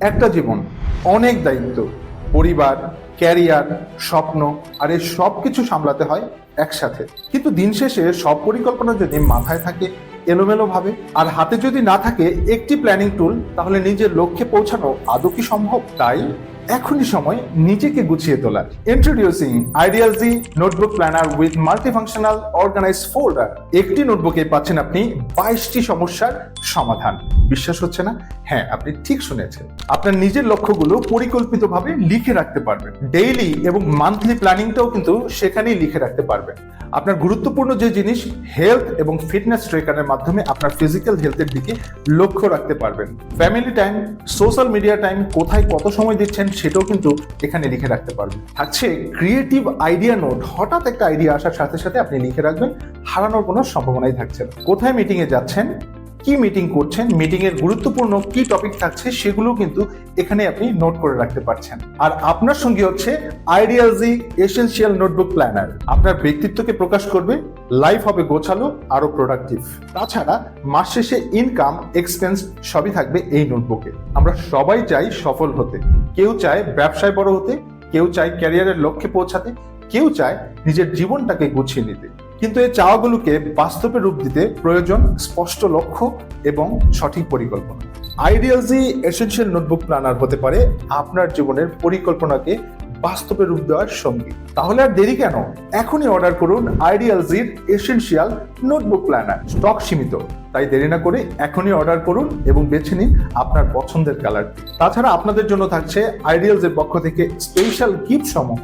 একটা জীবন, অনেক দায়িত্ব, পরিবার, ক্যারিয়ার, স্বপ্ন আর এই সব কিছু সামলাতে হয় একসাথে। কিন্তু দিন শেষে সব পরিকল্পনা যদি মাথায় থাকে এলোমেলো ভাবে আর হাতে যদি না থাকে একটি প্ল্যানিং টুল, তাহলে নিজের লক্ষ্যে পৌঁছানো আদৌ কি সম্ভব? তাই এখনই সময় নিজেকে গুছিয়ে তোলার। Introducing ideal G notebook planner with multifunctional organised folder. একটি নোটবুকে পাচ্ছেন আপনি 22টি সমস্যার সমাধান। বিশ্বাস হচ্ছে না? হ্যাঁ, আপনি ঠিক শুনেছেন। আপনার নিজের লক্ষ্যগুলো পরিকল্পিতভাবে লিখে রাখতে পারবেন। ডেইলি এবং মান্থলি প্ল্যানিংটাও কিন্তু সেখানেই লিখে রাখতে পারবেন। আপনার গুরুত্বপূর্ণ যে জিনিস, হেলথ এবং ফিটনেস ট্র্যাকারের মাধ্যমে আপনার ফিজিক্যাল হেলথের দিকে লক্ষ্য রাখতে পারবেন। Family time, social media time, কোথায় কত সময় দিচ্ছেন সেটাও কিন্তু এখানে লিখে রাখতে পারবেন। থাকছে ক্রিয়েটিভ আইডিয়া নোট। হঠাৎ একটা আইডিয়া আসার সাথে সাথে আপনি লিখে রাখবেন, হারানোর কোনো সম্ভাবনাই থাকছে না। কোথায় মিটিং এ যাচ্ছেন, কি মিটিং করছেন, মিটিং এর গুরুত্বপূর্ণ কি টপিক থাকছে সেগুলো কিন্তু এখানে আপনি নোট করে রাখতে পারছেন। আর আপনার সঙ্গে হচ্ছে আইডিয়াল জি এসেনশিয়াল নোটবুক প্ল্যানার। আপনার ব্যক্তিত্বকে প্রকাশ করবে, লাইফ হবে গোছালো আরো প্রোডাক্টিভ। তাছাড়া মাস শেষে ইনকাম, এক্সপেন্স সবই থাকবে এই নোটবুকে। আমরা সবাই চাই সফল হতে, কেউ চায় ব্যবসায় বড় হতে, কেউ চায় ক্যারিয়ারের লক্ষ্যে পৌঁছাতে, কেউ চায় নিজের জীবনটাকে গুছিয়ে নিতে। কিন্তু এই চাওয়াগুলোকে বাস্তবে রূপ দিতে প্রয়োজন স্পষ্ট লক্ষ্য এবং সঠিক পরিকল্পনা। আইডিয়াল জি এসেনশিয়াল নোটবুক প্ল্যানার হতে পারে আপনার জীবনের পরিকল্পনাকে বাস্তবে রূপ দেওয়ার সঙ্গী। তাহলে আর দেরি কেন? এখনই অর্ডার করুন আইডিয়াল জির এসেনশিয়াল নোটবুক প্ল্যানার। স্টক সীমিত, তাই দেরি না করে এখনই অর্ডার করুন এবং বেছে নিন আপনার পছন্দের কালারটি। তাছাড়া আপনাদের জন্য থাকছে আইডিয়াল জির পক্ষ থেকে স্পেশাল গিফট সমূহ।